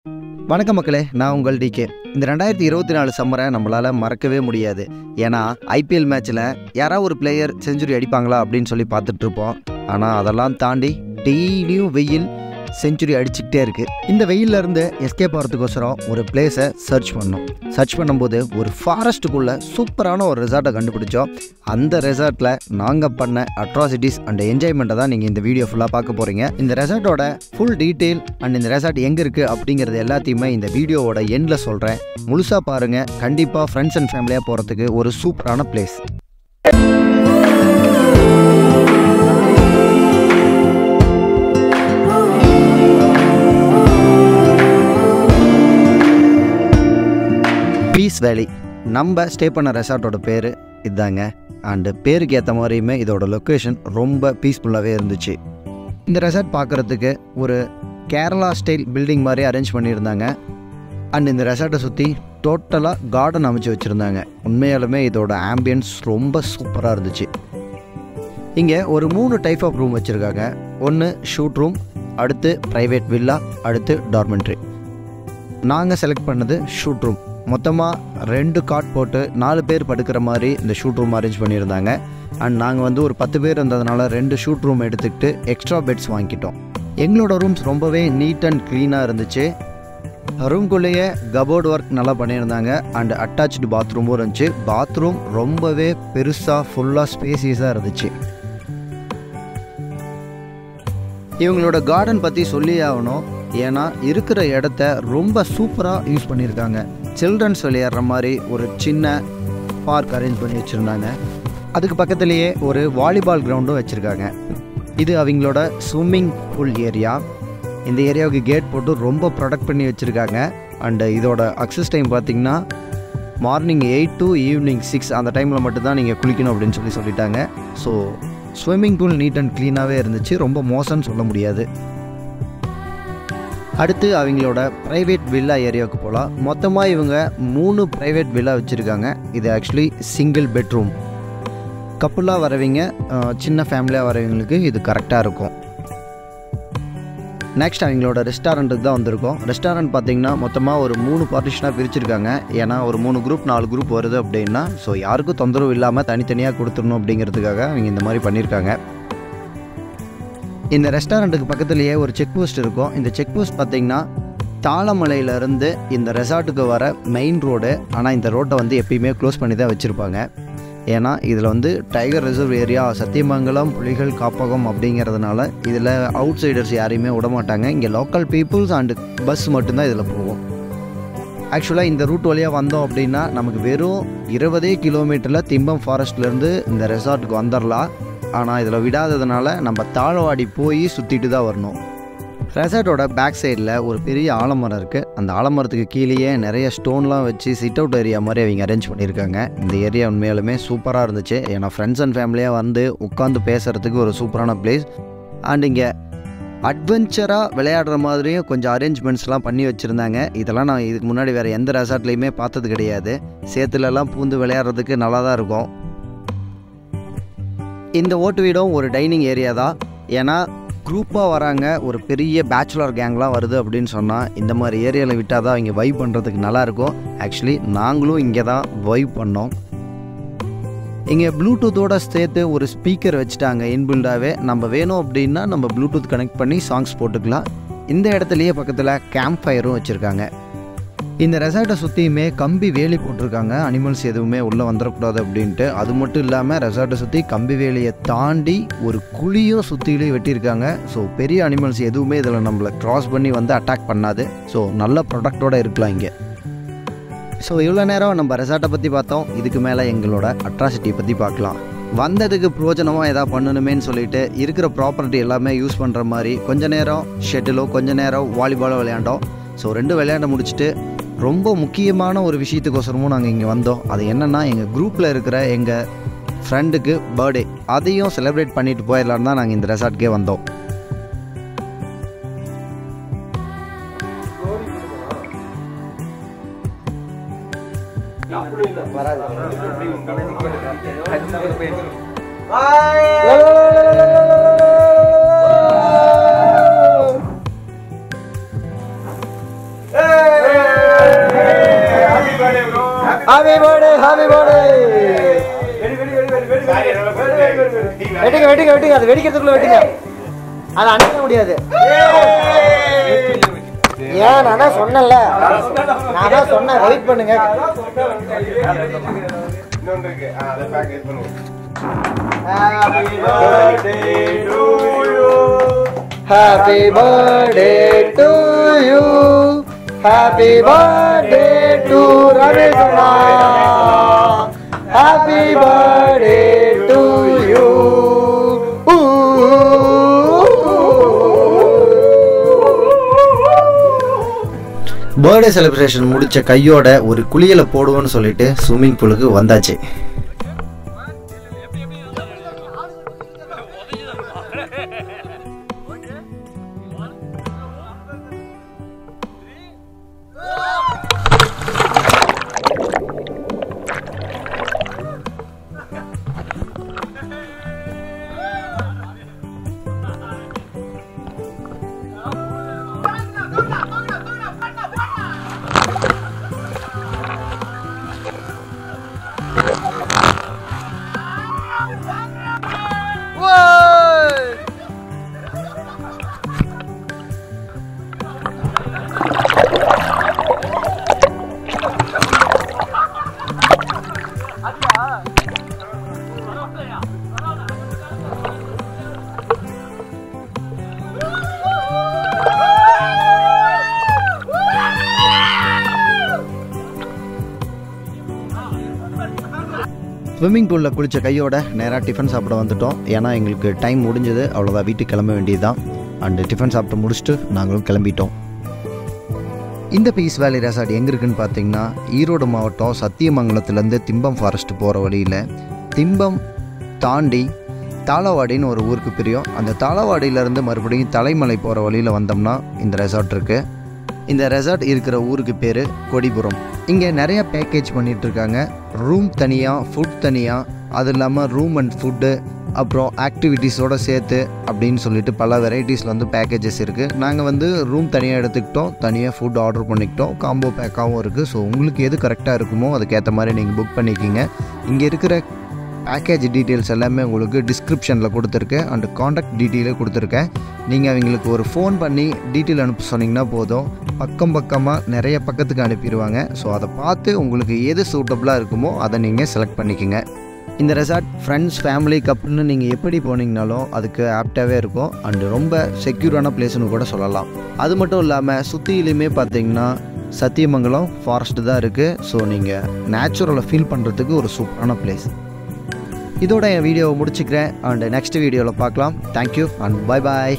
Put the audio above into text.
வணக்கம் மக்களே, நான் உங்கள் டிகே. இந்த 2024 சம்மரை நம்மளால் மறக்கவே முடியாது. ஏன்னா ஐபிஎல் மேட்ச்சில் யாராவது ஒரு பிளேயர் செஞ்சுரி அடிப்பாங்களா அப்படின்னு சொல்லி பார்த்துட்ருப்போம். ஆனால் அதெல்லாம் தாண்டி டெய்லியும் வெயில் செஞ்சுரி அடிச்சுக்கிட்டே இருக்குது. இந்த வெயிலிருந்து எஸ்கேப் ஆகிறதுக்கோசரம் ஒரு பிளேஸை சர்ச் பண்ணும்போது ஒரு ஃபாரஸ்ட்டுக்குள்ளே சூப்பரான ஒரு ரெசார்ட்டை கண்டுபிடிச்சோம். அந்த ரெசார்ட்டில் நாங்கள் பண்ண அட்ராசிட்டிஸ் அண்ட் என்ஜாய்மெண்ட்டை தான் நீங்கள் இந்த வீடியோ ஃபுல்லாக பார்க்க போகிறீங்க. இந்த ரெசார்ட்டோட ஃபுல் டீட்டெயில் அண்ட் இந்த ரெசார்ட் எங்கே இருக்குது அப்படிங்கிறது எல்லாத்தையுமே இந்த வீடியோவோட எண்டில் சொல்கிறேன். முழுசாக பாருங்கள். கண்டிப்பாக ஃப்ரெண்ட்ஸ் அண்ட் ஃபேமிலியாக போகிறதுக்கு ஒரு சூப்பரான பிளேஸ். பீஸ் வேலி நம்ம ஸ்டே பண்ண ரெசார்ட்டோட பேர் இதுதாங்க. அண்டு பேருக்கு ஏற்ற மாதிரியுமே இதோட லொக்கேஷன் ரொம்ப பீஸ்ஃபுல்லாகவே இருந்துச்சு. இந்த ரெசார்ட் பார்க்குறதுக்கு ஒரு கேரளா ஸ்டைல் பில்டிங் மாதிரி அரேஞ்ச் பண்ணியிருந்தாங்க. அண்ட் இந்த ரெசார்ட்டை சுற்றி டோட்டலாக கார்டன் அமைச்சு வச்சுருந்தாங்க. உண்மையாலுமே இதோட ஆம்பியன்ஸ் ரொம்ப சூப்பராக இருந்துச்சு. இங்கே ஒரு 3 டைப் ஆஃப் ரூம் வச்சுருக்காங்க. ஒன்று ஷூட் ரூம், அடுத்து ப்ரைவேட் வில்லா, அடுத்து டார்மெண்ட்ரி. நாங்கள் செலக்ட் பண்ணது ஷூட் ரூம். மொத்தமாக 2 காட் போட்டு 4 பேர் படுக்கிற மாதிரி இந்த ஷூட் ரூம் அரேஞ்ச் பண்ணியிருந்தாங்க. அண்ட் நாங்கள் ஒரு 10 பேர் இருந்ததுனால 2 ஷூட் ரூம் எடுத்துக்கிட்டு எக்ஸ்ட்ரா பெட்ஸ் வாங்கிட்டோம். எங்களோட ரூம்ஸ் ரொம்பவே நீட் அண்ட் க்ளீனாக இருந்துச்சு. ரூம்குள்ளேயே கபோர்டு ஒர்க் நல்லா பண்ணியிருந்தாங்க. அண்ட் அட்டாச்சு பாத்ரூமும் இருந்துச்சு. பாத்ரூம் ரொம்பவே பெருசாக ஃபுல்லாக ஸ்பேசியஸாக இருந்துச்சு. இவங்களோட கார்டன் பற்றி சொல்லி ஆகணும். ஏன்னா இருக்கிற இடத்த ரொம்ப சூப்பராக யூஸ் பண்ணியிருக்காங்க. சில்ட்ரன்ஸ் விளையாடுற மாதிரி ஒரு சின்ன பார்க் அரேஞ்ச் பண்ணி வச்சுருந்தாங்க. அதுக்கு பக்கத்துலேயே ஒரு வாலிபால் கிரவுண்டும் வச்சுருக்காங்க. இது அவங்களோட ஸ்விம்மிங் பூல் ஏரியா. இந்த ஏரியாவுக்கு கேட் போட்டு ரொம்ப ப்ரொடெக்ட் பண்ணி வச்சுருக்காங்க. அண்டு இதோட அக்சஸ் டைம் பார்த்திங்கன்னா மார்னிங் 8 to ஈவினிங் 6 அந்த டைமில் மட்டும்தான் நீங்கள் குளிக்கணும் அப்படின்னு சொல்லிட்டாங்க. So swimming pool neat and க்ளீனாகவே இருந்துச்சு. ரொம்ப மோசம்னு சொல்ல முடியாது. அடுத்து அவங்களோட ப்ரைவேட் வில்லா ஏரியாவுக்கு போகலாம். மொத்தமாக இவங்க 3 ப்ரைவேட் வில்லா வச்சுருக்காங்க. இது ஆக்சுவலி சிங்கிள் பெட்ரூம். கப்புளாக வரவங்க, சின்ன ஃபேமிலியாக வரவங்களுக்கு இது கரெக்டாக இருக்கும். நெக்ஸ்ட் அவங்களோட ரெஸ்டாரண்ட்டுக்கு தான் வந்திருக்கோம். ரெஸ்டாரண்ட் பார்த்திங்கன்னா மொத்தமாக ஒரு 3 பார்ட்டிஷனாக பிரிச்சுருக்காங்க. ஏன்னா ஒரு 3 குரூப் 4 குரூப் வருது அப்படின்னா ஸோ யாருக்கும் தொந்தரவு இல்லாமல் தனித்தனியாக கொடுத்துடணும் அப்படிங்கிறதுக்காக அவங்க இந்த மாதிரி பண்ணியிருக்காங்க. இந்த ரெஸ்டாரண்ட்டுக்கு பக்கத்துலேயே ஒரு செக் போஸ்ட் இருக்கும். இந்த செக் போஸ்ட் பார்த்திங்கன்னா தாளமலையிலேருந்து இந்த ரெசார்ட்டுக்கு வர மெயின் ரோடு. ஆனால் இந்த ரோட்டை எப்பயுமே க்ளோஸ் பண்ணி தான் வச்சுருப்பாங்க. ஏன்னா இதில் டைகர் ரிசர்வ் ஏரியா, சத்தியமங்கலம் புலிகள் காப்பகம் அப்படிங்கிறதுனால இதில் அவுட் சைடர்ஸ் யாரையுமே விடமாட்டாங்க. இங்கே லோக்கல் பீப்புள்ஸ் அண்டு பஸ் மட்டும்தான் இதில் போகும். ஆக்சுவலாக இந்த ரூட் வழியாக வந்தோம் அப்படின்னா நமக்கு வெறும் 20 கிலோமீட்டரில் திம்பம் ஃபாரஸ்ட்லேருந்து இந்த ரெசார்ட்டுக்கு வந்துடலாம். ஆனால் இதில் விடாததுனால நம்ம தாழவாடி போய் சுற்றிட்டு தான் வரணும். ரெசார்ட்டோட பேக் சைடில் ஒரு பெரிய ஆலமரம் இருக்குது. அந்த ஆலமரத்துக்கு கீழேயே நிறைய ஸ்டோன்லாம் வச்சு சிட் அவுட் ஏரியா மாதிரி அவங்க அரேஞ்ச் பண்ணியிருக்காங்க. இந்த ஏரியா உண்மையாலுமே சூப்பராக இருந்துச்சு. ஏன்னா ஃப்ரெண்ட்ஸ் அண்ட் ஃபேமிலியாக உட்காந்து பேசுகிறதுக்கு ஒரு சூப்பரான பிளேஸ். அண்ட் இங்கே அட்வென்ச்சராக விளையாடுற மாதிரியும் கொஞ்சம் அரேஞ்ச்மெண்ட்ஸ்லாம் பண்ணி வச்சுருந்தாங்க. இதெல்லாம் நான் இதுக்கு முன்னாடி வேறு எந்த ரெசார்ட்லேயுமே பார்த்தது கிடையாது. சேத்துலலாம் பூந்து விளையாடுறதுக்கு நல்லா தான் இருக்கும். இந்த ஓட்டு வீடும் ஒரு டைனிங் ஏரியா தான். ஏன்னா குரூப்பாக வராங்க, ஒரு பெரிய பேச்சுலர் கேங்லாம் வருது அப்படின்னு சொன்னால் இந்த மாதிரி ஏரியாவில் விட்டால் தான் இங்கே வைப் பண்ணுறதுக்கு நல்லாயிருக்கும். ஆக்சுவலி நாங்களும் இங்கே தான் வைப் பண்ணோம். இங்கே ப்ளூடூத்தோடு சேர்த்து ஒரு ஸ்பீக்கர் வச்சுட்டாங்க இன்பில்டாகவே. நம்ம வேணும் அப்படின்னா நம்ம ப்ளூடூத் கனெக்ட் பண்ணி சாங்ஸ் போட்டுக்கலாம். இந்த இடத்துலையே பக்கத்தில் கேம்ப் ஃபயரும் வச்சுருக்காங்க. இந்த ரெசார்ட்டை சுற்றியுமே கம்பி வேலி போட்டிருக்காங்க. அனிமல்ஸ் எதுவுமே உள்ளே வந்துடக்கூடாது அப்படின்ட்டு. அது மட்டும் இல்லாமல் ரெசார்ட்டை சுற்றி கம்பி வேலியை தாண்டி ஒரு குழியும் சுற்றிலே வெட்டியிருக்காங்க. ஸோ பெரிய அனிமல்ஸ் எதுவுமே இதில் நம்மளை க்ராஸ் பண்ணி அட்டாக் பண்ணாது. ஸோ நல்ல ப்ராடக்டோடு இருக்கலாம் இங்கே. ஸோ இவ்வளோ நேரம் நம்ம ரெசார்ட்டை பற்றி பார்த்தோம். இதுக்கு மேலே எங்களோட அட்ராசிட்டி பற்றி பார்க்கலாம். வந்ததுக்கு பிரோஜனமாக எதாவது பண்ணணுமேன்னு சொல்லிட்டு இருக்கிற ப்ராப்பர்ட்டி எல்லாமே யூஸ் பண்ணுற மாதிரி கொஞ்ச நேரம் ஷெட்டிலோ கொஞ்ச நேரம் வாலிபாலோ விளையாண்டோம். ஸோ 2 விளையாட முடிச்சுட்டு ரொம்ப முக்கியமான ஒரு விஷயத்துக்கோசரமும் நாங்கள் இங்கே வந்தோம். அது என்னென்னா எங்கள் குரூப்பில் இருக்கிற எங்கள் ஃப்ரெண்டுக்கு பர்த்டே, அதையும் செலிப்ரேட் பண்ணிட்டு போயிடலான்னு தான் நாங்கள் இந்த ரெசார்ட்டுக்கே வந்தோம். ஹாப்பி பர்த்டே ஹாப்பி பர்த்டே வெட்டிங்க அது வெடிக்கிறதுக்குள்ள வெட்டிங்க அதை அனுப்ப முடியாது ஏன் நான் சொன்னேன்ல நான் சொன்னேன் வெயிட் பண்ணுங்க Happy birthday to you. Happy birthday to Ravindra. Happy birthday to you. Birthday celebration முடிச்ச கையோட ஒரு குளியலை போடுவோன்னு சொல்லிட்டு ஸ்விம்மிங் பூலுக்கு வந்தாச்சு. ஸ்விம்மிங் பூலில் குளித்த கையோட நேராக டிஃபன் சாப்பிட வந்துட்டோம். ஏன்னா எங்களுக்கு டைம் முடிஞ்சது, அவ்வளோதான், வீட்டுக்கு கிளம்ப வேண்டியது தான். அண்டு டிஃபன் சாப்பிட்டு முடிச்சுட்டு நாங்களும் கிளம்பிட்டோம். இந்த பீஸ் வேலி ரெசார்ட் எங்கே இருக்குதுன்னு பார்த்தீங்கன்னா ஈரோடு மாவட்டம் சத்தியமங்கலத்துலேருந்து திம்பம் ஃபாரஸ்ட் போகிற வழியில் திம்பம் தாண்டி தாளவாடின்னு ஒரு ஊருக்கு பிரியும். அந்த தாளவாடியிலேருந்து மறுபடியும் தலைமலை போகிற வழியில் வந்தோம்னா இந்த ரெசார்ட் இருக்குது. இந்த ரெசார்ட் இருக்கிற ஊருக்கு பேர் கொடிபுரம். இங்கே நிறையா பேக்கேஜ் பண்ணிகிட்ருக்காங்க. ரூம் தனியாக, ஃபுட் தனியாக, அது இல்லாமல் ரூம் அண்ட் ஃபுட்டு, அப்புறம் ஆக்டிவிட்டீஸோடு சேர்த்து அப்படின்னு சொல்லிட்டு பல வெரைட்டிஸில் வந்து பேக்கேஜஸ் இருக்குது. நாங்கள் ரூம் தனியாக எடுத்துக்கிட்டோம், தனியாக ஃபுட் ஆர்டர் பண்ணிக்கிட்டோம். காம்போ பேக்காகவும் இருக்குது. ஸோ உங்களுக்கு எது கரெக்டாக இருக்குமோ அதுக்கேற்ற மாதிரி நீங்கள் புக் பண்ணிக்கிங்க. இங்கே இருக்கிற பேக்கேஜ் டீட்டெயில்ஸ் எல்லாமே உங்களுக்கு டிஸ்கிரிப்ஷனில் கொடுத்துருக்கேன் அண்டு காண்டாக்ட் டீட்டெயிலே கொடுத்துருக்கேன். நீங்கள் அவங்களுக்கு ஒரு ஃபோன் பண்ணி டீட்டெயில் அனுப்ப சொன்னிங்கன்னா போதும், பக்கமாக நிறைய பக்கத்துக்கு அனுப்பிடுவாங்க. ஸோ அதை பார்த்து உங்களுக்கு எது சூட்டபுளாக இருக்குமோ அதை நீங்கள் செலக்ட் பண்ணிக்கோங்க. இந்த ரெசார்ட் ஃப்ரெண்ட்ஸ், ஃபேமிலி, கப்புள்னு நீங்கள் எப்படி போனீங்கனாலும் அதுக்கு ஆப்டாகவே இருக்கும். அண்டு ரொம்ப செக்யூரான பிளேஸ்னு கூட சொல்லலாம். அது மட்டும் இல்லாமல் சுற்றிலையுமே பார்த்தீங்கன்னா சத்தியமங்கலம் ஃபாரஸ்ட்டு தான் இருக்குது. ஸோ நீங்கள் நேச்சுரலை ஃபீல் பண்ணுறதுக்கு ஒரு சூப்பரான பிளேஸ். இதோட என் வீடியோவை முடிச்சுக்கிறேன் அண்ட் நெக்ஸ்ட் வீடியோவில் பார்க்கலாம். Thank you and bye bye.